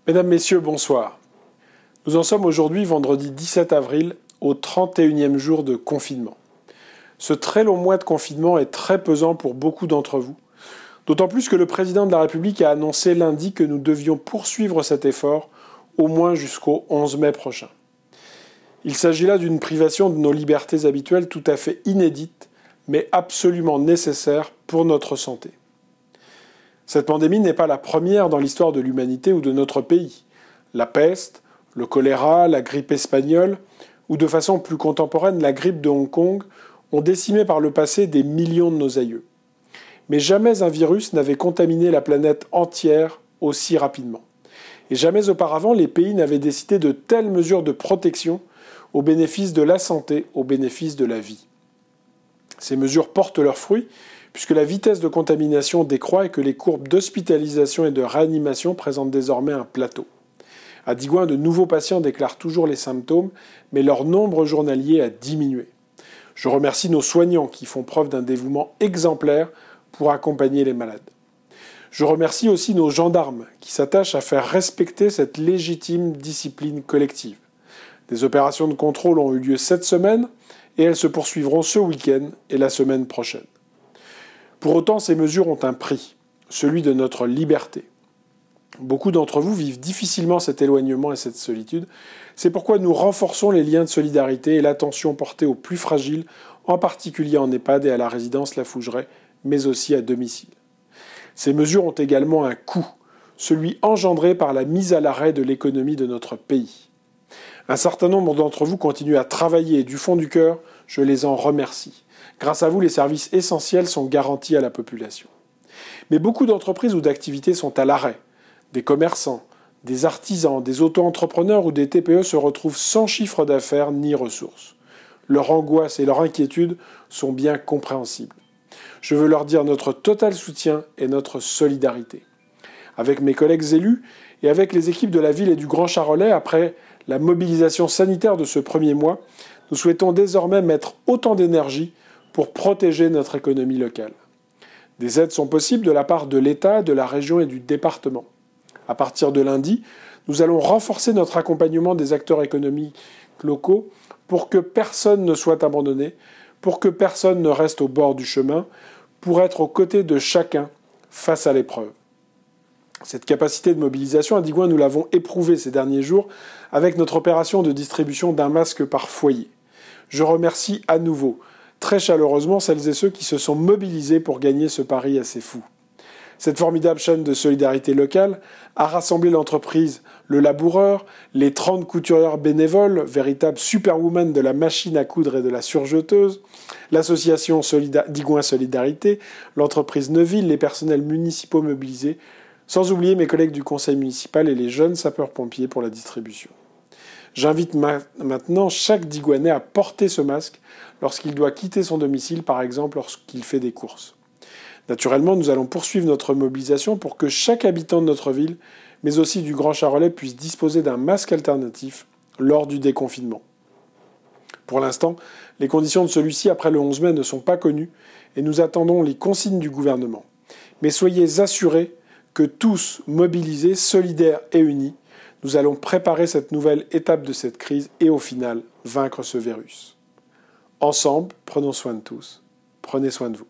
Mesdames, Messieurs, bonsoir. Nous en sommes aujourd'hui, vendredi 17 avril, au 31e jour de confinement. Ce très long mois de confinement est très pesant pour beaucoup d'entre vous, d'autant plus que le président de la République a annoncé lundi que nous devions poursuivre cet effort au moins jusqu'au 11 mai prochain. Il s'agit là d'une privation de nos libertés habituelles tout à fait inédite, mais absolument nécessaire pour notre santé. Cette pandémie n'est pas la première dans l'histoire de l'humanité ou de notre pays. La peste, le choléra, la grippe espagnole, ou de façon plus contemporaine la grippe de Hong Kong, ont décimé par le passé des millions de nos aïeux. Mais jamais un virus n'avait contaminé la planète entière aussi rapidement. Et jamais auparavant les pays n'avaient décidé de telles mesures de protection au bénéfice de la santé, au bénéfice de la vie. Ces mesures portent leurs fruits, puisque la vitesse de contamination décroît et que les courbes d'hospitalisation et de réanimation présentent désormais un plateau. À Digoin, de nouveaux patients déclarent toujours les symptômes, mais leur nombre journalier a diminué. Je remercie nos soignants qui font preuve d'un dévouement exemplaire pour accompagner les malades. Je remercie aussi nos gendarmes qui s'attachent à faire respecter cette légitime discipline collective. Des opérations de contrôle ont eu lieu cette semaine et elles se poursuivront ce week-end et la semaine prochaine. Pour autant, ces mesures ont un prix, celui de notre liberté. Beaucoup d'entre vous vivent difficilement cet éloignement et cette solitude. C'est pourquoi nous renforçons les liens de solidarité et l'attention portée aux plus fragiles, en particulier en EHPAD et à la résidence La Fougeraie, mais aussi à domicile. Ces mesures ont également un coût, celui engendré par la mise à l'arrêt de l'économie de notre pays. Un certain nombre d'entre vous continuent à travailler et du fond du cœur, je les en remercie. Grâce à vous, les services essentiels sont garantis à la population. Mais beaucoup d'entreprises ou d'activités sont à l'arrêt. Des commerçants, des artisans, des auto-entrepreneurs ou des TPE se retrouvent sans chiffre d'affaires ni ressources. Leur angoisse et leur inquiétude sont bien compréhensibles. Je veux leur dire notre total soutien et notre solidarité. Avec mes collègues élus et avec les équipes de la ville et du Grand Charolais, après la mobilisation sanitaire de ce premier mois, nous souhaitons désormais mettre autant d'énergie pour protéger notre économie locale. Des aides sont possibles de la part de l'État, de la région et du département. À partir de lundi, nous allons renforcer notre accompagnement des acteurs économiques locaux pour que personne ne soit abandonné, pour que personne ne reste au bord du chemin, pour être aux côtés de chacun face à l'épreuve. Cette capacité de mobilisation, à Digoin, nous l'avons éprouvée ces derniers jours avec notre opération de distribution d'un masque par foyer. Je remercie à nouveau très chaleureusement celles et ceux qui se sont mobilisés pour gagner ce pari assez fou. Cette formidable chaîne de solidarité locale a rassemblé l'entreprise Le Laboureur, les 30 couturières bénévoles, véritables superwomen de la machine à coudre et de la surjeteuse, l'association Digoin Solidarité, l'entreprise Neuville, les personnels municipaux mobilisés, sans oublier mes collègues du conseil municipal et les jeunes sapeurs-pompiers pour la distribution. J'invite maintenant chaque Digoinais à porter ce masque lorsqu'il doit quitter son domicile, par exemple lorsqu'il fait des courses. Naturellement, nous allons poursuivre notre mobilisation pour que chaque habitant de notre ville, mais aussi du Grand Charolais, puisse disposer d'un masque alternatif lors du déconfinement. Pour l'instant, les conditions de celui-ci après le 11 mai ne sont pas connues et nous attendons les consignes du gouvernement. Mais soyez assurés que tous, mobilisés, solidaires et unis, nous allons préparer cette nouvelle étape de cette crise et au final, vaincre ce virus. Ensemble, prenons soin de tous. Prenez soin de vous.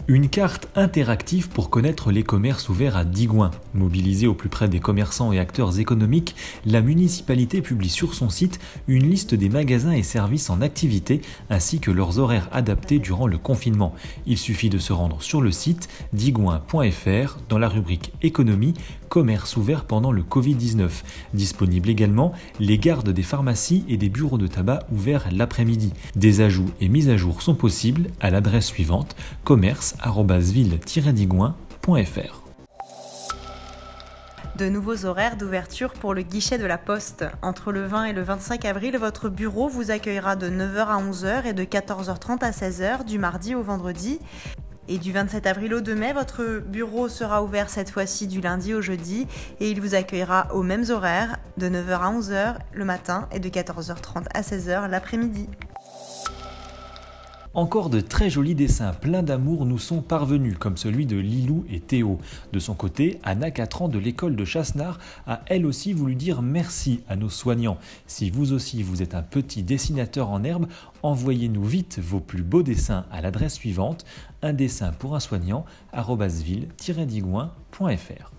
Une carte interactive pour connaître les commerces ouverts à Digoin. Mobilisée au plus près des commerçants et acteurs économiques, la municipalité publie sur son site une liste des magasins et services en activité ainsi que leurs horaires adaptés durant le confinement. Il suffit de se rendre sur le site digoin.fr dans la rubrique économie, commerce ouvert pendant le Covid-19. Disponible également les gardes des pharmacies et des bureaux de tabac ouverts l'après-midi. Des ajouts et mises à jour sont possibles à l'adresse suivante commerce@ville-digoin.fr. De nouveaux horaires d'ouverture pour le guichet de la Poste. Entre le 20 et le 25 avril, votre bureau vous accueillera de 9h à 11h et de 14h30 à 16h du mardi au vendredi. Et du 27 avril au 2 mai, votre bureau sera ouvert cette fois-ci du lundi au jeudi et il vous accueillera aux mêmes horaires de 9h à 11h le matin et de 14h30 à 16h l'après-midi. Encore de très jolis dessins pleins d'amour nous sont parvenus, comme celui de Lilou et Théo. De son côté, Anna, 4 ans, de l'école de Chassenard, a elle aussi voulu dire merci à nos soignants. Si vous aussi vous êtes un petit dessinateur en herbe, envoyez-nous vite vos plus beaux dessins à l'adresse suivante, un dessin pour un soignant @ville-digoin.fr.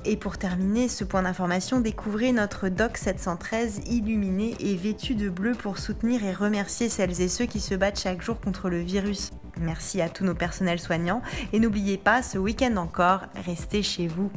Et pour terminer ce point d'information, découvrez notre Doc 713 illuminé et vêtu de bleu pour soutenir et remercier celles et ceux qui se battent chaque jour contre le virus. Merci à tous nos personnels soignants et n'oubliez pas, ce week-end encore, restez chez vous.